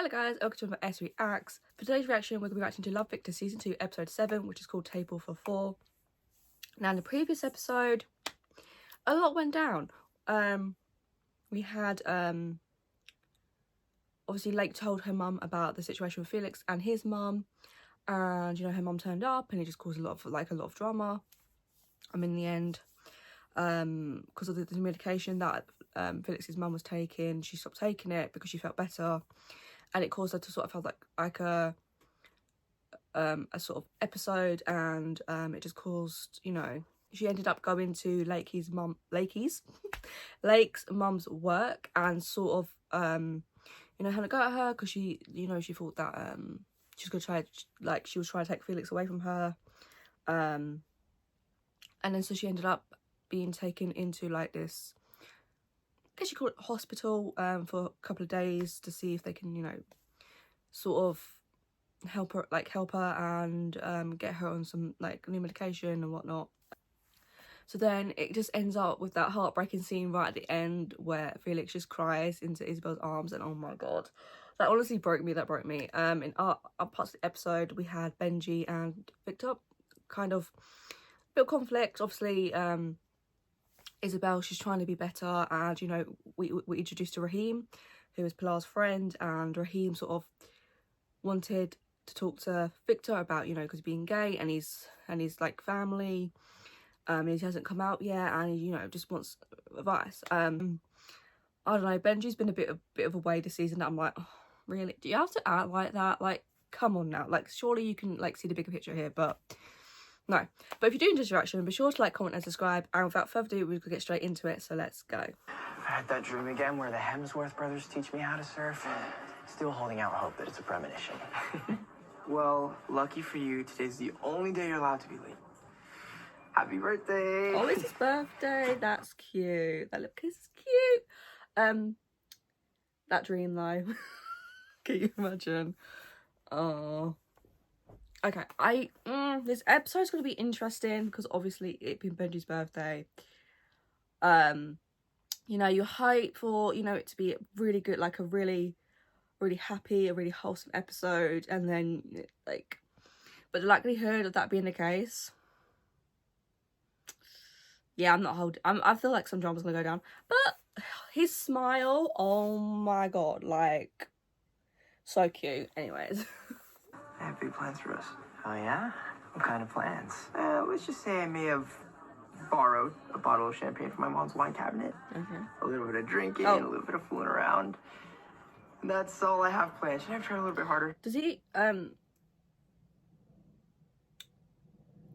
Hello guys, welcome to another S Reacts. For today's reaction, we're going to be reacting to Love Victor Season 2, Episode 7, which is called Table for Four. Now, in the previous episode, a lot went down. We had, obviously, Lake told her mum about the situation with Felix and his mum. And, you know, her mum turned up and it just caused a lot of drama. In the end, because of the medication that Felix's mum was taking, she stopped taking it because she felt better. And it caused her to sort of have like a sort of episode, and it just caused, you know, she ended up going to Lake's mum's work and sort of you know, having a go at her because she, you know, she thought that she was gonna she was trying to take Felix away from her, and then so she ended up being taken into like this, I guess you call it hospital, for a couple of days to see if they can, you know, sort of help her and get her on some like new medication and whatnot. So then it just ends up with that heartbreaking scene right at the end where Felix just cries into Isabel's arms, and oh my god, that honestly broke me. In our parts of the episode, we had Benji and Victor, kind of a bit of conflict. Obviously, Isabel, she's trying to be better, and you know, we introduced to Raheem, who is Pilar's friend, and Raheem sort of wanted to talk to Victor about, you know, because being gay and he's like family, he hasn't come out yet, and he, you know, just wants advice. I don't know, Benji's been a bit of a way this season that I'm like, oh, really, do you have to act like that? Like, come on now, like surely you can like see the bigger picture here. But no. But if you're doing this reaction, be sure to like, comment and subscribe, and without further ado, we could get straight into it, so let's go. I had that dream again where the Hemsworth brothers teach me how to surf. Still holding out hope that it's a premonition. Well, lucky for you, today's the only day you're allowed to be late. Happy birthday! Oh, it's his birthday. That's cute. That little kiss is cute. That dream though. Can you imagine? Oh. Okay, this episode's gonna be interesting because obviously it being Benji's birthday. You know, you hope for, you know, it to be really good, like a really happy, a really wholesome episode, and then like, but the likelihood of that being the case, yeah, I feel like some drama's gonna go down. But his smile, oh my god, like so cute. Anyways. I have big plans for us. Oh yeah? What kind of plans? Let's just say I may have borrowed a bottle of champagne from my mom's wine cabinet. Okay. A little bit of drinking, a little bit of fooling around. And that's all I have planned. Should I have tried a little bit harder? Does he,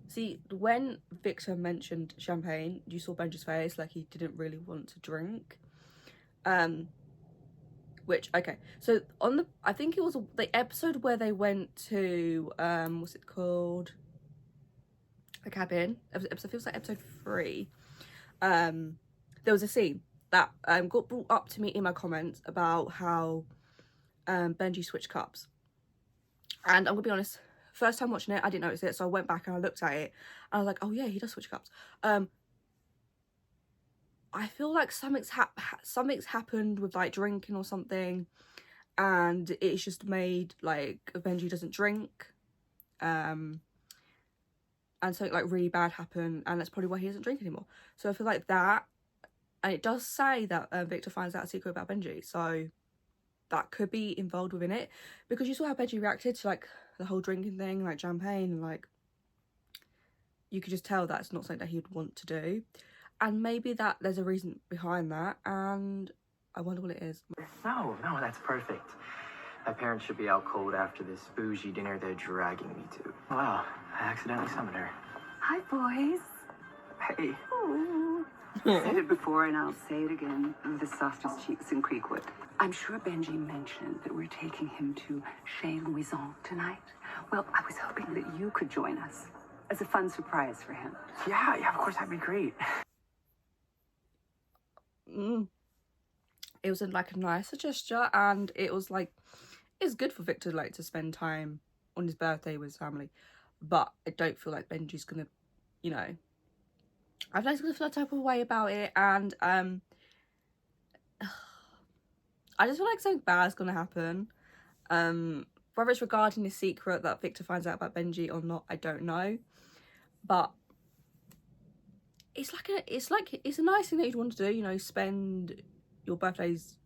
see, when Victor mentioned champagne, you saw Benji's face, like he didn't really want to drink. Which, okay, so on the, I think it was the episode where they went to, what's it called? The cabin. Episode, feels like episode 3. There was a scene that got brought up to me in my comments about how Benji switched cups. And I'm gonna be honest, first time watching it, I didn't notice it, so I went back and I looked at it, and I was like, oh yeah, he does switch cups. I feel like something's happened with like drinking or something, and it's just made like Benji doesn't drink, and something like really bad happened, and that's probably why he doesn't drink anymore. So I feel like that, and it does say that Victor finds out a secret about Benji, so that could be involved within it, because you saw how Benji reacted to like the whole drinking thing, like champagne, and like you could just tell that's not something that he'd want to do. And maybe that there's a reason behind that, and I wonder what it is. No, that's perfect. My parents should be out cold after this bougie dinner they're dragging me to. Wow, I accidentally summoned her. Hi, boys. Hey. Ooh. I said it before and I'll say it again. The softest cheeks in Creekwood. I'm sure Benji mentioned that we're taking him to Chez Louison tonight. Well, I was hoping that you could join us as a fun surprise for him. Yeah, of course, that'd be great. It was like a nicer gesture, and it was like, it's good for Victor like to spend time on his birthday with his family, but I don't feel like Benji's gonna, you know, I feel like he's gonna feel that type of way about it, and I just feel like something bad's gonna happen. Whether it's regarding the secret that Victor finds out about Benji or not, I don't know. But it's a nice thing that you'd want to do, you know, spend your boyfriend's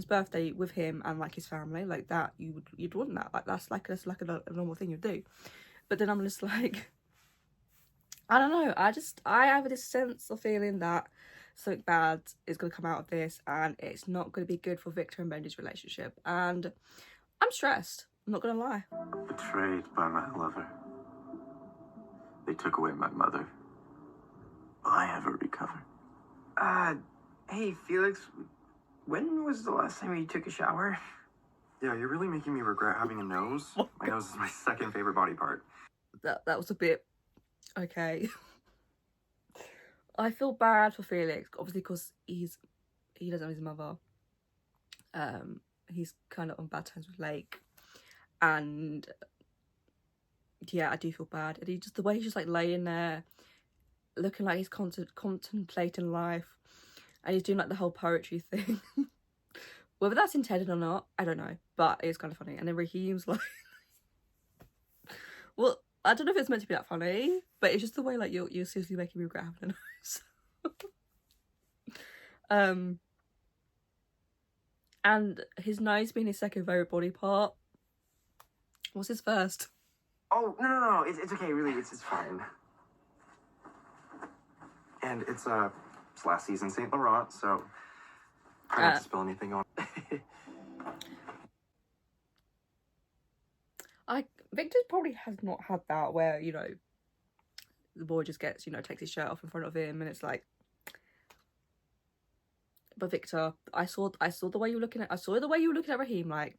birthday with him and like his family, like that. You'd want that. Like that's like a normal thing you'd do. But then I'm just like, I don't know. I have this sense of feeling that something bad is going to come out of this, and it's not going to be good for Victor and Benji's relationship. And I'm stressed. I'm not going to lie. Betrayed by my lover. They took away my mother. Will I ever recover? Hey, Felix, when was the last time you took a shower? Yeah, you're really making me regret having a nose. My nose is my second favorite body part. That was a bit okay. I feel bad for Felix, obviously, because he doesn't know his mother. He's kind of on bad terms with Lake, and yeah, I do feel bad. And the way he's just like laying there, looking like he's contemplating life, and he's doing like the whole poetry thing. Whether that's intended or not, I don't know, but it's kind of funny. And then Raheem's like, well, I don't know if it's meant to be that funny, but it's just the way like you're seriously making me regret having a nose. And his nose being his second favorite body part. What's his first? Oh, no, it's okay, really, it's fine. And it's last season Saint Laurent, so try not to spill anything on. Victor probably has not had that where, you know, the boy just gets, you know, takes his shirt off in front of him and it's like. But Victor, I saw the way you were looking at Raheem, like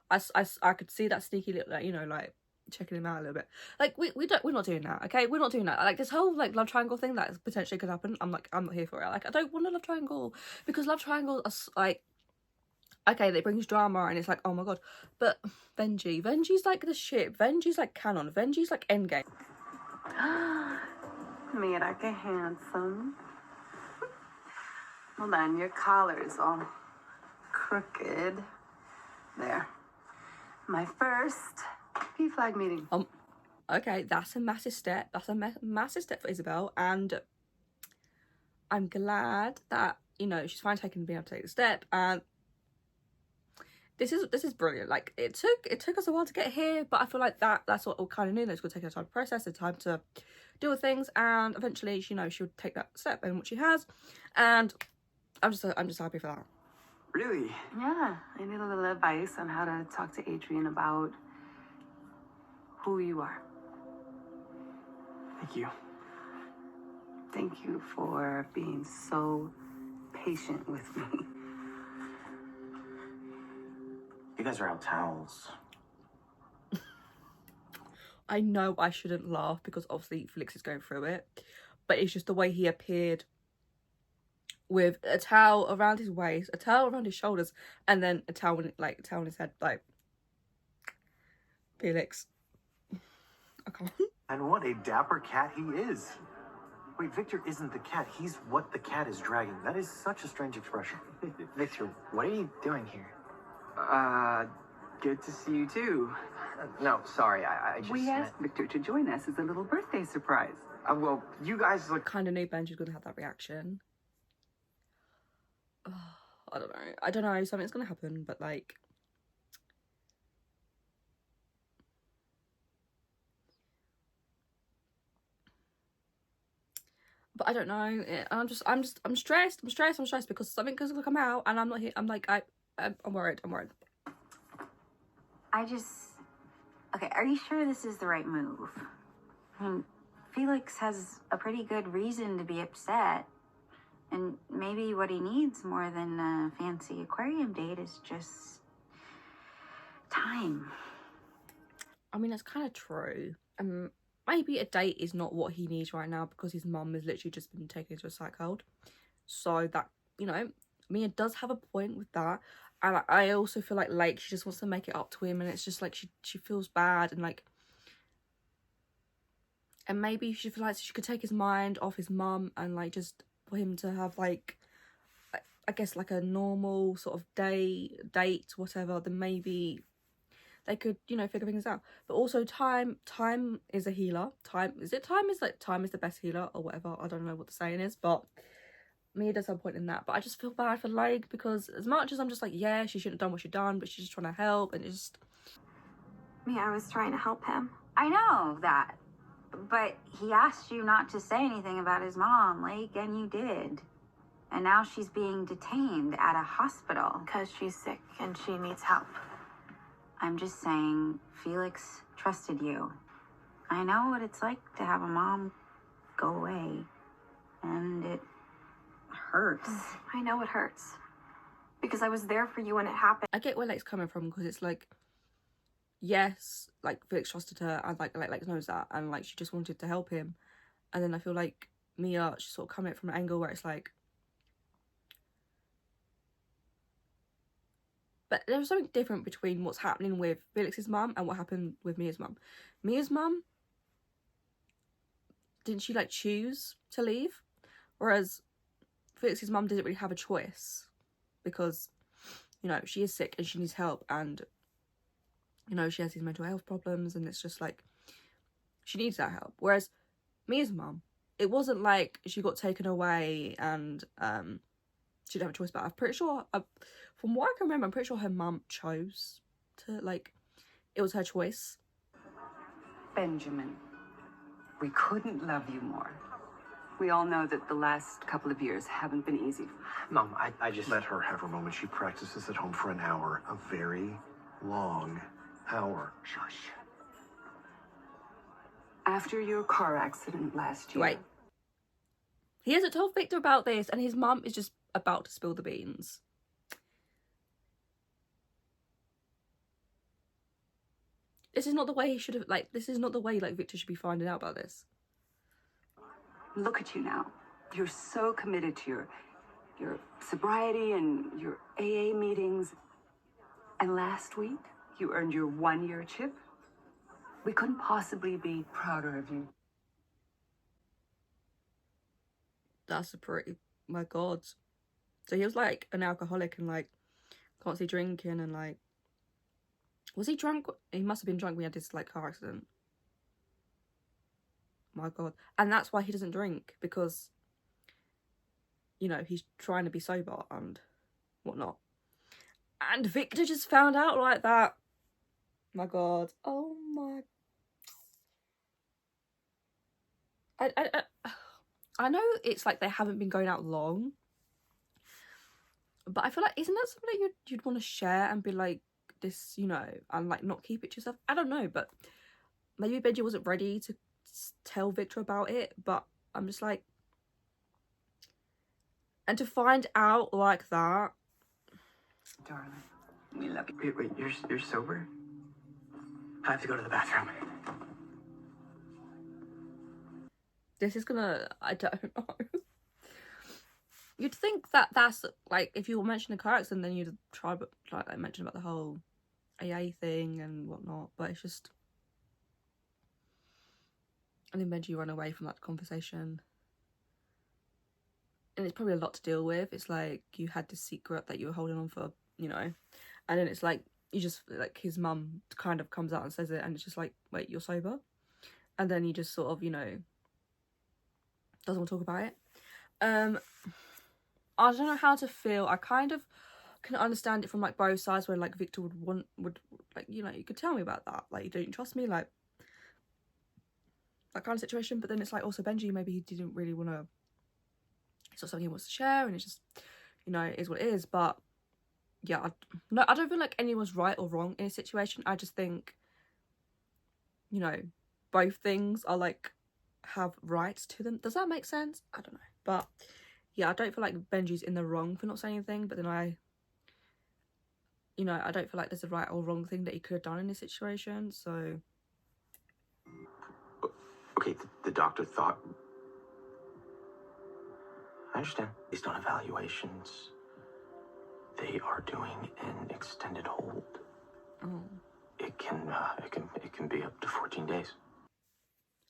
I could see that sneaky little, like, you know, like checking him out a little bit. Like we're not doing that, okay? We're not doing that. Like this whole like love triangle thing that potentially could happen. I'm not here for it. Like I don't want a love triangle, because love triangles are like, okay, it brings drama and it's like, oh my god. But Benji's like the shit. Benji's like canon. Benji's like endgame. Mira, que handsome. Hold on, your collar's all crooked. There. My first P-flag meeting. Okay, that's a massive step. That's a massive step for Isabel, and I'm glad that, you know, she's finally being able to take the step. And this is brilliant. Like it took us a while to get here, but I feel like that's what we kind of knew. That it's going to take her time to process, the time to deal with things, and eventually, you know, she'll take that step, and what she has, and I'm just happy for that. Really? Yeah, I need a little advice on how to talk to Adrian about who you are. Thank you. Thank you for being so patient with me. You guys are out towels. I know I shouldn't laugh because obviously Felix is going through it, but it's just the way he appeared with a towel around his waist, a towel around his shoulders, and then a towel on his head. Like, Felix, I can't. And what a dapper cat he is. Wait, Victor isn't the cat. He's what the cat is dragging. That is such a strange expression. Victor, what are you doing here? Good to see you too. No, sorry, I just... We asked Victor to join us as a little birthday surprise. Well, you guys look... Kind of knew Benji was going to have that reaction. Oh, I don't know. Something's going to happen, but like... But I don't know. I'm stressed. I'm stressed because something is going to come out and I'm not here. I'm worried. Okay, are you sure this is the right move? I mean, Felix has a pretty good reason to be upset. And maybe what he needs more than a fancy aquarium date is just time. I mean, that's kind of true. Maybe a date is not what he needs right now because his mum has literally just been taken into a psych hold. So that, you know, Mia does have a point with that. And I also feel like she just wants to make it up to him, and it's just like she feels bad, and like, and maybe she feels like she could take his mind off his mum and like just for him to have like I guess, like a normal sort of date, whatever, then maybe they could, you know, figure things out. But also time is a healer. Time is the best healer or whatever. I don't know what the saying is, but Mia does have a point in that. But I just feel bad for Lake, because as much as I'm just like, yeah, she shouldn't have done what she'd done, but she's just trying to help, and it's just... Mia, I was trying to help him. I know that. But he asked you not to say anything about his mom, Lake, and you did. And now she's being detained at a hospital. Because she's sick and she needs help. I'm just saying, Felix trusted you. I know what it's like to have a mom go away. And it hurts. I know it hurts. Because I was there for you when it happened. I get where Lake's coming from, because it's like, yes, like Felix trusted her, and like Lake knows that, and like she just wanted to help him. And then I feel like Mia, she's sort of coming at it from an angle where it's like, but there's something different between what's happening with Felix's mum and what happened with Mia's mum. Mia's mum, didn't she like choose to leave? Whereas Felix's mum didn't really have a choice, because, you know, she is sick and she needs help, and, you know, she has these mental health problems, and it's just like, she needs that help. Whereas Mia's mum, it wasn't like she got taken away and she didn't have a choice. But I'm pretty sure, from what I can remember, I'm pretty sure her mum chose to, like, it was her choice. Benjamin, we couldn't love you more. We all know that the last couple of years haven't been easy. Mom, I just... Let her have her moment. She practices at home for an hour. A very long hour. Shush. After your car accident last year... Wait. He hasn't told Victor about this, and his mum is just about to spill the beans. This is not the way he should have, like, this is not the way, like, Victor should be finding out about this. Look at you now. You're so committed to your sobriety and your AA meetings. And last week, you earned your 1-year chip. We couldn't possibly be prouder of you. That's a pretty... my God. So he was, like, an alcoholic and, like, constantly drinking and, like... Was he drunk? He must have been drunk when he had this, like, car accident. My God. And that's why he doesn't drink, because, you know, he's trying to be sober and whatnot. And Victor just found out like that. My God. Oh my... I know it's like they haven't been going out long, but I feel like, isn't that something that you'd want to share and be like, this, you know, and like not keep it to yourself? I don't know, but maybe Benji wasn't ready to tell Victor about it, but I'm just like, and to find out like that. Darling, we love you. Wait, you're sober? I have to go to the bathroom. This is gonna, I don't know. You'd think that that's, like, if you were mentioning a car accident, then you'd try, but like I mentioned about the whole AA thing and whatnot, but it's just, and then Benji ran away from that conversation. And it's probably a lot to deal with. It's like, you had this secret that you were holding on for, you know, and then it's like, you just, like, his mum kind of comes out and says it, and it's just like, wait, you're sober? And then he just sort of, you know, doesn't want to talk about it. I don't know how to feel. I kind of can understand it from, like, both sides, where, like, Victor would like, you know, you could tell me about that, like, you don't trust me, like, that kind of situation. But then it's like, also Benji, maybe he didn't really want to, it's not something he wants to share, and it's just, you know, it is what it is. But yeah, I don't feel like anyone's right or wrong in a situation. I just think, you know, both things are, like, have rights to them. Does that make sense? I don't know. But yeah, I don't feel like Benji's in the wrong for not saying anything, but then you know, I don't feel like there's a right or wrong thing that he could have done in this situation, so... Okay, the doctor thought... I understand. Based on evaluations, they are doing an extended hold. Oh. It can be up to 14 days.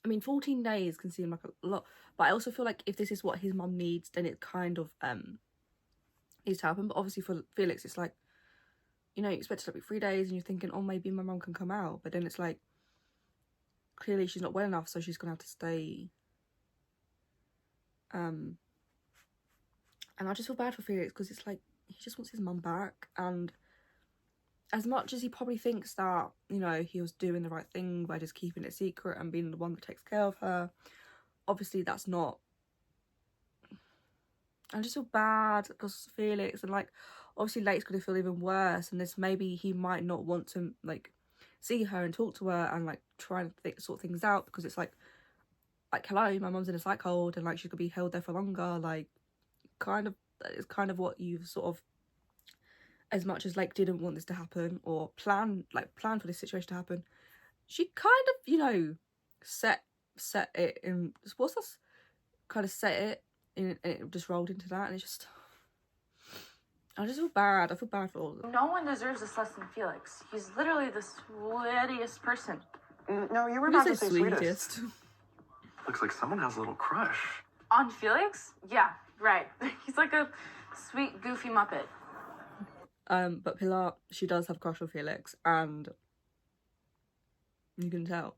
I mean, 14 days can seem like a lot, but I also feel like if this is what his mum needs, then it kind of, needs to happen. But obviously for Felix, it's like, you know, you expect it to be 3 days and you're thinking, oh, maybe my mum can come out. But then it's like, clearly she's not well enough, so she's going to have to stay. And I just feel bad for Felix because it's like, he just wants his mum back. And as much as he probably thinks that, you know, he was doing the right thing by just keeping it secret and being the one that takes care of her, obviously that's not. I just feel bad because Felix, and like, obviously Lake's gonna feel even worse, and this maybe he might not want to like see her and talk to her and like try and sort things out, because it's like hello, my mum's in a psych hold and like she could be held there for longer. Like, it's kind of what you've sort of, as much as Lake didn't want this to happen or plan for this situation to happen, she kind of, you know, set it in, what's this, kind of set it in, and it just rolled into that, and it just, I just feel bad. I feel bad for all of them. No one deserves this less than Felix. He's literally the sweetest person. No, you were about to say sweetest. Sweetest. Looks like someone has a little crush. On Felix? Yeah, right. He's like a sweet, goofy Muppet. But Pilar, she does have a crush on Felix, and you can tell.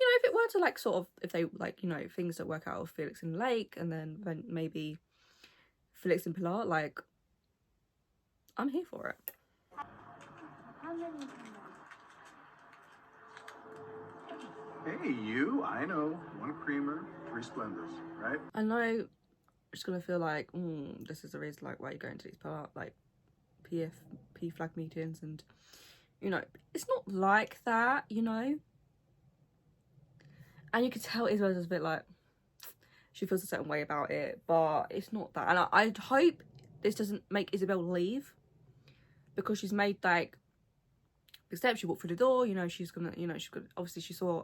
You know, if it were to like sort of, if they like, you know, things that work out with Felix and Lake, and then maybe Felix and Pilar, like, I'm here for it. Hey, you. I know. 1 creamer, 3 Splendas, right? I know it's gonna feel like, this is the reason like why you're going to these P flag meetings, and you know, it's not like that, you know. And you could tell Isabel's a bit like, she feels a certain way about it, but it's not that. And I hope this doesn't make Isabel leave, because she's made like big steps. She walked through the door, you know, she's gonna, obviously she saw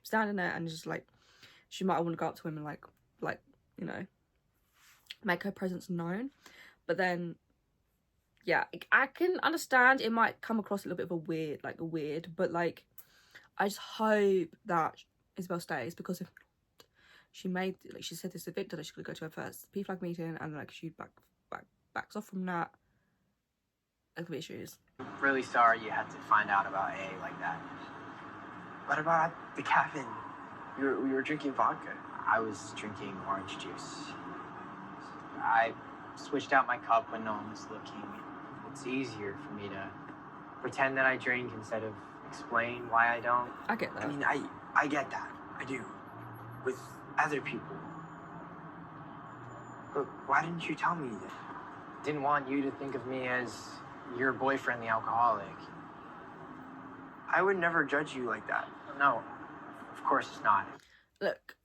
standing there, and just like, she might want to go up to him and like, you know, make her presence known. But then, yeah, I can understand it might come across a little bit of a weird, but like, I just hope that Isabel stays, because if not, she said this to Victor, that she's gonna go to her first P flag meeting, and like she backs off from that, there could be issues. Really sorry you had to find out about A like that. What about the caffeine? We were drinking vodka. I was drinking orange juice. I switched out my cup when no one was looking. It's easier for me to pretend that I drink instead of explain why I don't. I get that. I mean, I get that. I do. With other people. But why didn't you tell me that? Didn't want you to think of me as your boyfriend, the alcoholic. I would never judge you like that. No, of course it's not. Look,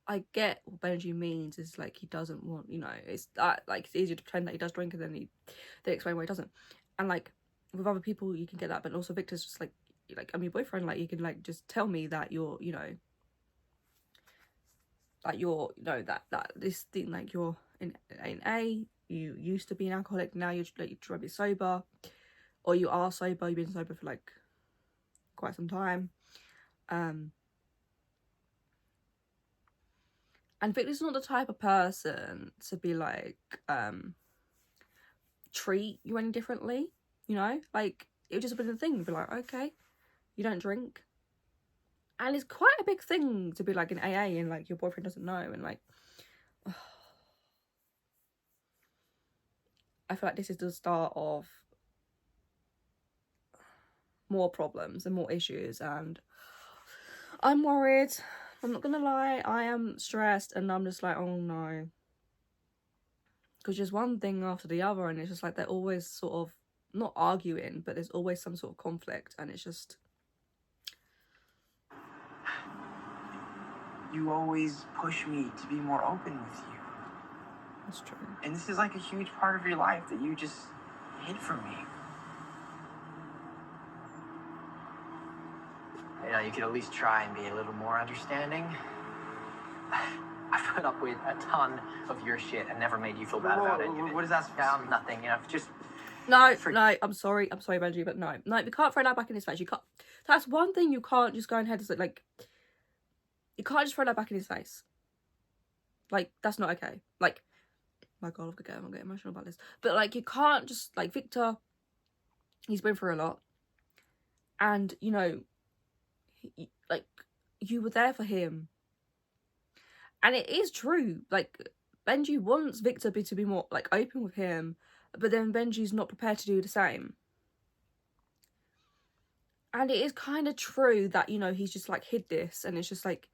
I get what Benji means, is like, he doesn't want, you know, it's that like, it's easier to pretend that he does drink and then they explain why he doesn't. And like, with other people you can get that, but also Victor's just like I'm your boyfriend, like, you can like just tell me that you're, you know, like you're, you know, that this thing, like you're in A, you used to be an alcoholic, now you're like, you're trying to be sober, or you are sober, you've been sober for like quite some time. And Victor's not the type of person to be like, treat you any differently, you know? Like, it would just have been a thing, be like, okay, you don't drink. And it's quite a big thing to be like in AA and like your boyfriend doesn't know, and like, I feel like this is the start of more problems and more issues, and I'm worried. I'm not gonna lie, I am stressed, and I'm just like, oh no. Because just one thing after the other, and it's just like they're always sort of, not arguing, but there's always some sort of conflict, and it's just... You always push me to be more open with you. That's true. And this is like a huge part of your life that you just hid from me. You know, you could at least try and be a little more understanding. I put up with a ton of your shit and never made you feel bad about it. What does that nothing, you know, just No, I'm sorry, Benji, but no, you can't throw that back in his face. You can't. That's one thing you can't just go ahead and like. You can't just throw that back in his face. Like, that's not okay. Like, my God, I'm gonna get emotional about this. But like, you can't just like Victor. He's been through a lot, and you know, like you were there for him, and it is true. Like, Benji wants Victor to be more like open with him. But then Benji's not prepared to do the same. And it is kind of true that, you know, he's just like hid this and it's just like,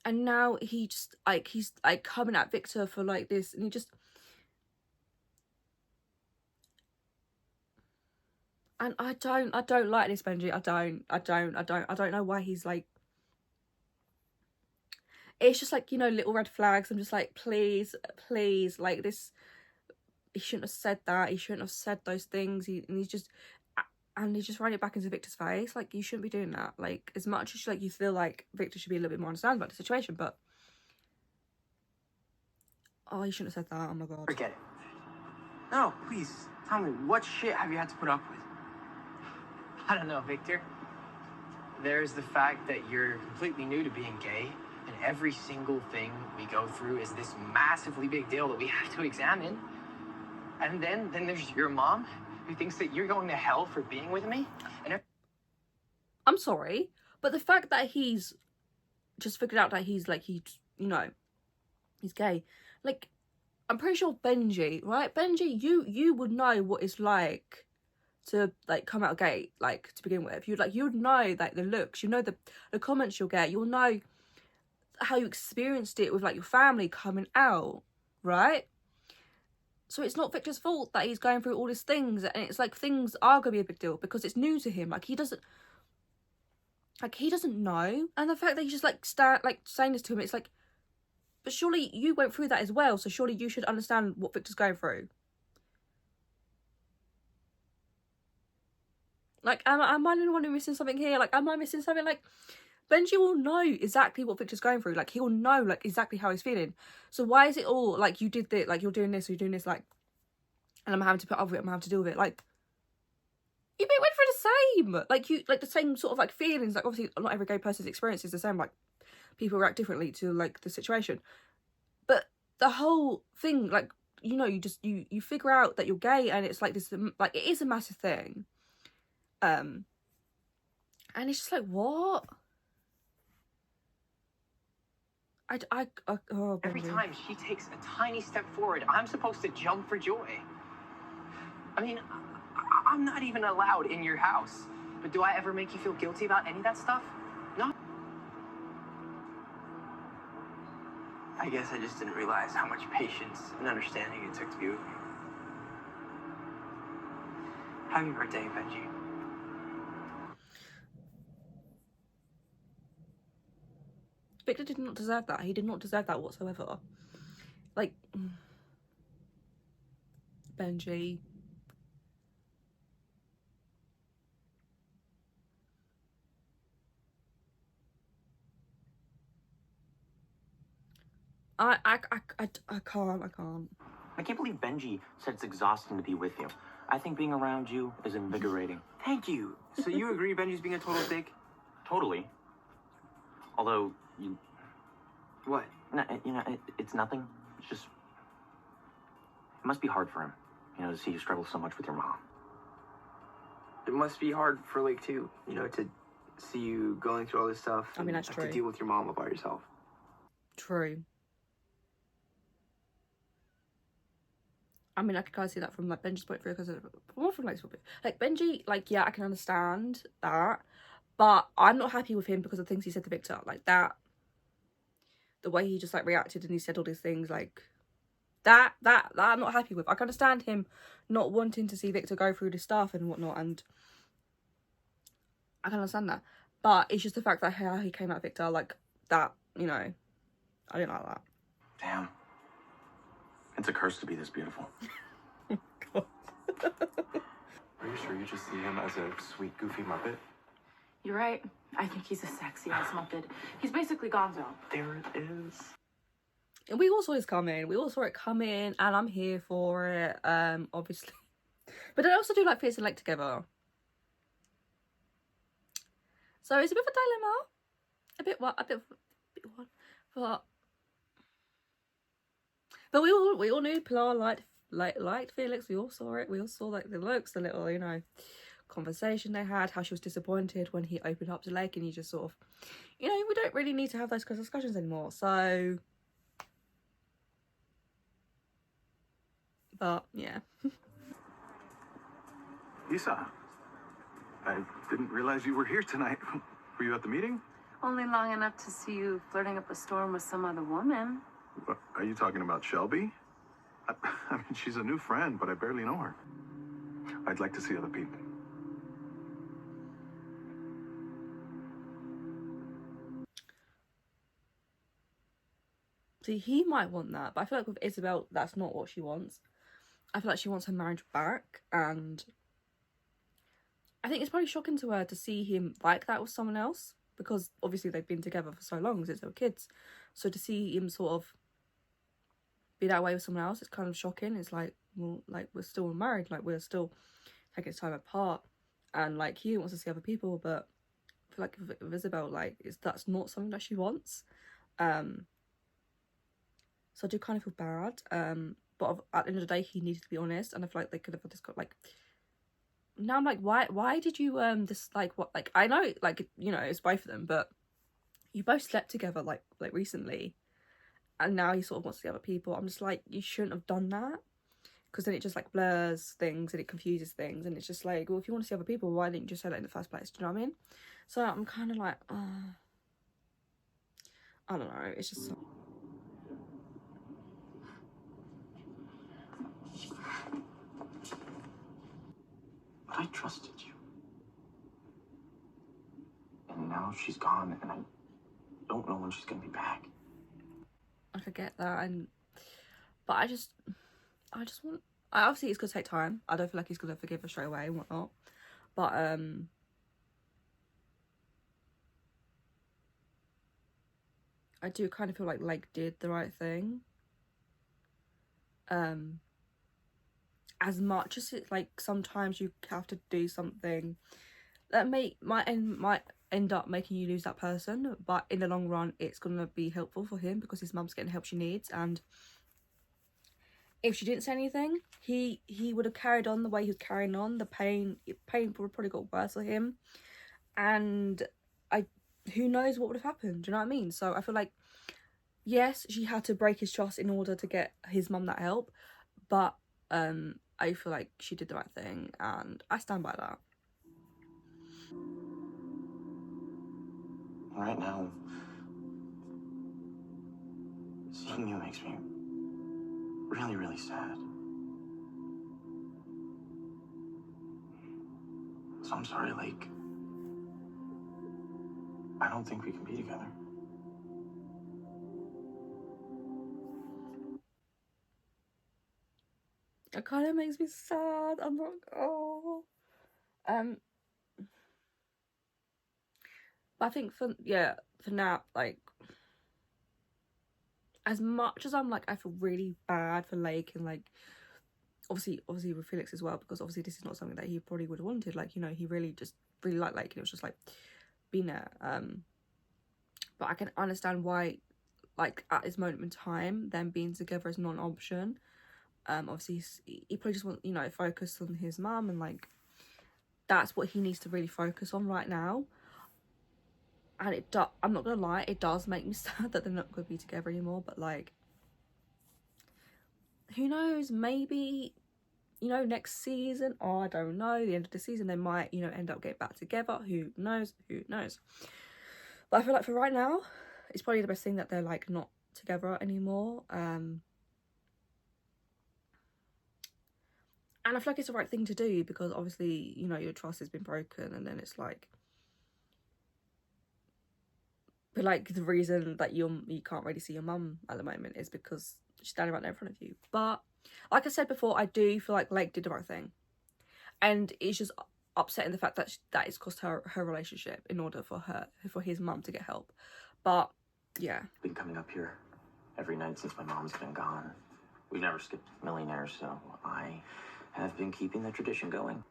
and now he just like, he's like coming at Victor for like this and he just, and I don't like this, Benji. I don't know why he's like, it's just like, you know, little red flags. I'm just like, please, like this, he shouldn't have said that. He shouldn't have said those things. He's just running it back into Victor's face. Like, you shouldn't be doing that. Like, as much as like you feel like Victor should be a little bit more understanding about the situation, but oh, you shouldn't have said that. Oh my God. Forget it. No, please tell me, what shit have you had to put up with? I don't know, Victor. There's the fact that you're completely new to being gay, and every single thing we go through is this massively big deal that we have to examine. And then there's your mom, who thinks that you're going to hell for being with me. And I'm sorry, but the fact that he's just figured out that he's like, you know, he's gay. Like, I'm pretty sure Benji, right? Benji, you would know what it's like to like come out gay, like to begin with. You'd know like the looks, you know the comments you'll get, you'll know how you experienced it with like your family coming out, right? So it's not Victor's fault that he's going through all these things, and it's like things are gonna be a big deal because it's new to him. Like he doesn't know, and the fact that he's just like saying this to him, it's like, but surely you went through that as well, so surely you should understand what Victor's going through. Like, am I the one who's missing something here? Like, am I missing something? Like, Benji will know exactly what Victor's going through. Like, he'll know, like, exactly how he's feeling. So why is it all, like, you did this, like, you're doing this, or you're doing this, like, and I'm having to put up with it, I'm having to deal with it. Like, you went through the same. Like, you, like, the same sort of, like, feelings. Like, obviously, not every gay person's experience is the same. Like, people react differently to, like, the situation. But the whole thing, like, you know, you figure out that you're gay, and it's, like, this, like, it is a massive thing. And it's just like, what? Oh, every time she takes a tiny step forward, I'm supposed to jump for joy. I mean, I'm not even allowed in your house. But do I ever make you feel guilty about any of that stuff? No. I guess I just didn't realize how much patience and understanding it took to be with you. Happy birthday, Benji. Victor did not deserve that. He did not deserve that whatsoever. Like, Benji. I can't. I can't believe Benji said it's exhausting to be with you. I think being around you is invigorating. Thank you. So you agree Benji's being a total dick? Totally. Although, you... What? No, you know, it's nothing. It's just... It must be hard for him, you know, to see you struggle so much with your mom. It must be hard for Lake, too, you know, to see you going through all this stuff. I mean, that's have true. To deal with your mom all by yourself. True. I mean, I could kind of see that from, like, Benji's point of view, because more from, like, Benji, like, yeah, I can understand that, but I'm not happy with him because of things he said to Victor, like, that, the way he just, like, reacted and he said all these things, like, that I'm not happy with. I can understand him not wanting to see Victor go through this stuff and whatnot, and I can understand that, but it's just the fact that how he came at Victor, like, that, you know, I didn't like that. Damn. It's a curse to be this beautiful. Are you sure you just see him as a sweet, goofy Muppet? You're right. I think he's a sexy-ass Muppet. He's basically Gonzo. There it is. And we all saw this coming. We all saw it coming, and I'm here for it. Obviously, But they also do like Felix and Lake together. So it's a bit of a dilemma. A bit what? But we all knew Pilar liked Felix. We all saw it. We all saw like the looks, the little, you know, conversation they had, how she was disappointed when he opened up to Lake, and you just sort of, you know, we don't really need to have those discussions anymore. So, but yeah. Isa, I didn't realize you were here tonight. Were you at the meeting? Only long enough to see you flirting up a storm with some other woman. What, are you talking about Shelby? I mean, she's a new friend, but I barely know her. I'd like to see other people. See, he might want that, but I feel like with Isabel, that's not what she wants. I feel like she wants her marriage back, and I think it's probably shocking to her to see him like that with someone else, because obviously they've been together for so long since they were kids. So to see him sort of be that way with someone else, it's kind of shocking. It's like, well, like, we're still married, like, we're still taking time apart, and like, he wants to see other people, but I feel like with Isabel, like, that's not something that she wants. So I do kind of feel bad, but at the end of the day, he needed to be honest, and I feel like they could have just got, like, now I'm like, why did you, just, like, what, like, I know, like, you know, it's both of them, but you both slept together, like recently, and now he sort of wants to see other people. I'm just like, you shouldn't have done that, because then it just, like, blurs things, and it confuses things, and it's just like, well, if you want to see other people, why didn't you just say that in the first place, do you know what I mean? So I'm kind of like, I don't know, it's just... But I trusted you. And now she's gone, and I don't know when she's gonna be back. I could get that, but I just want... obviously, it's gonna take time. I don't feel like he's gonna forgive her straight away and whatnot. But I do kind of feel like Lake did the right thing. As much as it's like sometimes you have to do something that might end up making you lose that person, but in the long run it's gonna be helpful for him because his mum's getting the help she needs. And if she didn't say anything, he would have carried on the way he was carrying on. The pain would probably got worse for him, and who knows what would have happened, do you know what I mean? So I feel like, yes, she had to break his trust in order to get his mum that help, but I feel like she did the right thing, and I stand by that. Right now, seeing you makes me really, really sad. So I'm sorry, Lake. I don't think we can be together. It kind of makes me sad. I'm not... oh. But I think for now, like, as much as I'm like, I feel really bad for Lake, and like, obviously with Felix as well, because obviously this is not something that he probably would have wanted. Like, you know, he really liked Lake, and it was just like being there. But I can understand why, like, at this moment in time, them being together is not an option. Obviously he probably just wants, you know, focus on his mum, and like, that's what he needs to really focus on right now. And I'm not gonna lie, it does make me sad that they're not gonna be together anymore, but like, who knows, maybe, you know, next season, or I don't know, the end of the season, they might, you know, end up getting back together. Who knows? But I feel like for right now, it's probably the best thing that they're like not together anymore. And I feel like it's the right thing to do, because obviously, you know, your trust has been broken, and then it's like, but like, the reason that you can't really see your mum at the moment is because she's standing right there in front of you. But like I said before, I do feel like Lake did the right thing, and it's just upsetting the fact that it's cost her relationship in order for his mum to get help. But yeah, Been coming up here every night since my mom's been gone. We've never skipped Millionaires, so I have been keeping the tradition going.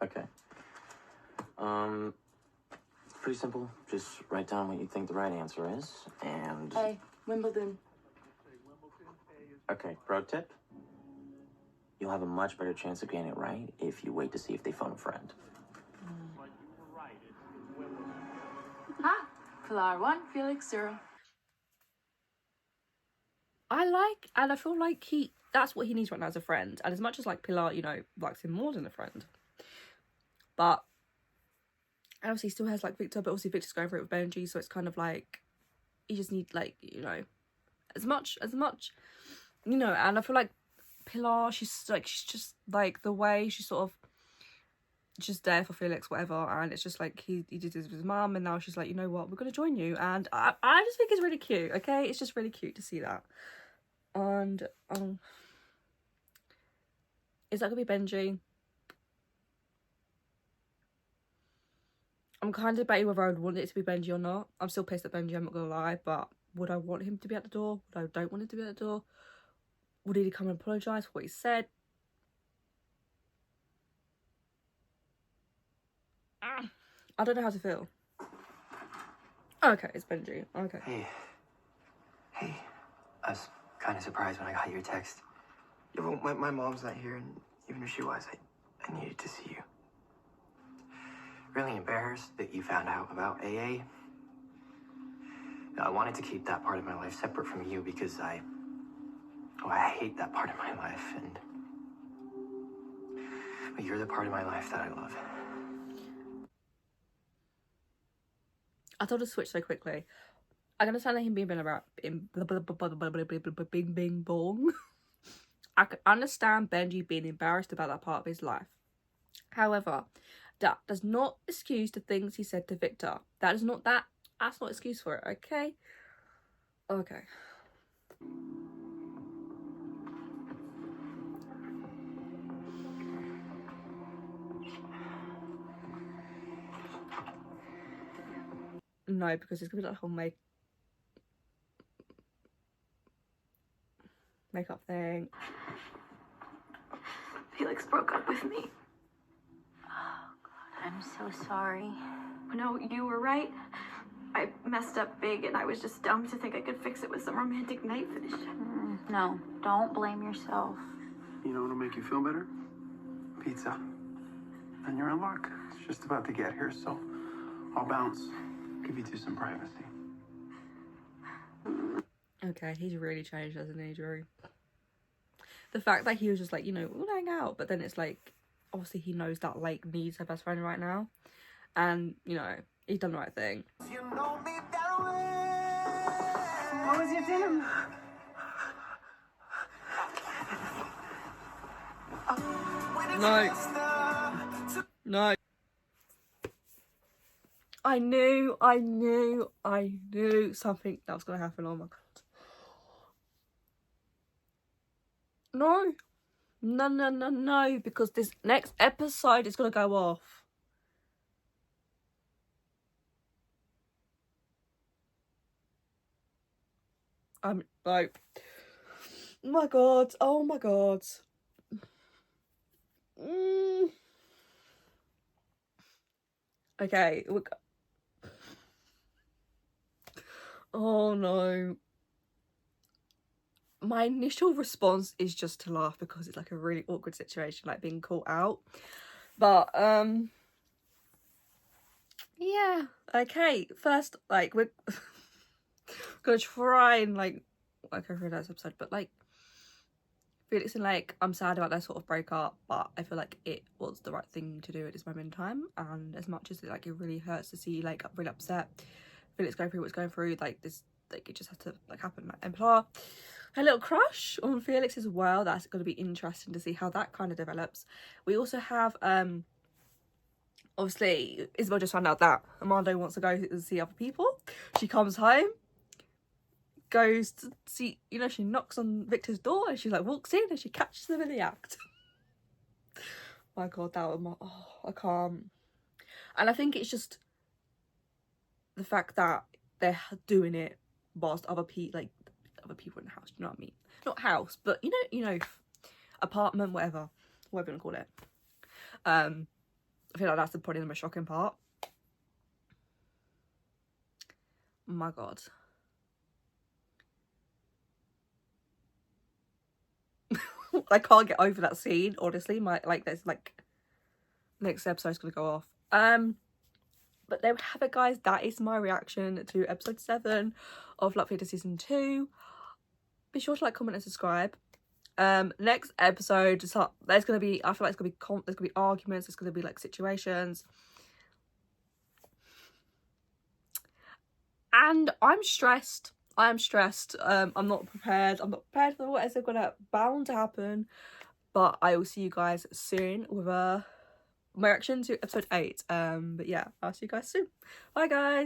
Okay. Pretty simple. Just write down what you think the right answer is, and... Hey, Wimbledon. Okay, pro tip. You'll have a much better chance of getting it right if you wait to see if they phone a friend. Huh? Pilar 1, Felix 0. And I feel like that's what he needs right now as a friend. And as much as like Pilar, you know, likes him more than a friend. But obviously he still has like Victor, but obviously Victor's going for it with Benji, so it's kind of like you just need like, you know, as much, you know. And I feel like Pilar, she's just like the way she's sort of just there for Felix, whatever, and it's just like he did this with his mum, and now she's like, you know what, we're gonna join you. And I just think it's really cute. Okay, it's just really cute to see that. And is that gonna be Benji? I'm kind of debating whether I would want it to be Benji or not. I'm still pissed at Benji, I'm not gonna lie, but would I want him to be at the door? Would I don't want him to be at the door? Would he come and apologise for what he said? I don't know how to feel. Okay, it's Benji. Okay. Hey. I was kind of surprised when I got your text. Yeah, well, my mom's not here, and even if she was, I needed to see you. Really embarrassed that you found out about AA. I wanted to keep that part of my life separate from you because I hate that part of my life, but you're the part of my life that I love. I told her to switch so quickly. I can understand that him being about bing bing bong. I can understand Benji being embarrassed about that part of his life. However, that does not excuse the things he said to Victor. That's not excuse for it, okay? Okay. No, because it's gonna be that whole makeup thing. Felix broke up with me. Oh, God, I'm so sorry. No, you were right. I messed up big, and I was just dumb to think I could fix it with some romantic night finish. No, don't blame yourself. You know what'll make you feel better? Pizza. And you're in luck. It's just about to get here, so I'll bounce. Give you two some privacy. Okay, he's really changed, hasn't he, Drew? The fact that he was just like, you know, we'll hang out, but then it's like, obviously he knows that Lake needs her best friend right now, and you know, he's done the right thing. What was your dinner? No. I knew something that was gonna happen. Oh my god. No, because this next episode is gonna go off. I'm like, oh my god. Okay, oh no. My initial response is just to laugh because it's like a really awkward situation, like being caught out. But yeah, okay. First, like we're gonna try and like go through that episode, but like Felix and Lake, I'm sad about their sort of breakup, but I feel like it was the right thing to do at this moment in time. And as much as it really hurts to see like really upset Felix going through what's going through, like this, like it just has to like happen. Like, and Pilar, her little crush on Felix as well. That's going to be interesting to see how that kind of develops. We also have obviously Isabel just found out that Armando wants to go and see other people. She comes home, goes to see, you know, she knocks on Victor's door and she like walks in and she catches them in the act. My god, that was I can't. And I think it's just the fact that they're doing it whilst other people in the house, you know what I mean? Not house, but you know, apartment, whatever you want to call it. I feel like that's probably the most shocking part. My God. I can't get over that scene, honestly. There's like next episode's gonna go off. But there we have it, guys. That is my reaction to episode 7 of Luck Theatre season 2. Be sure to like, comment and subscribe. Next episode, there's gonna be, I feel like there's gonna be arguments, there's gonna be like situations, and I'm stressed. I am stressed. I'm not prepared for what is bound to happen. But I will see you guys soon with my reaction to episode 8. But yeah, I'll see you guys soon. Bye, guys.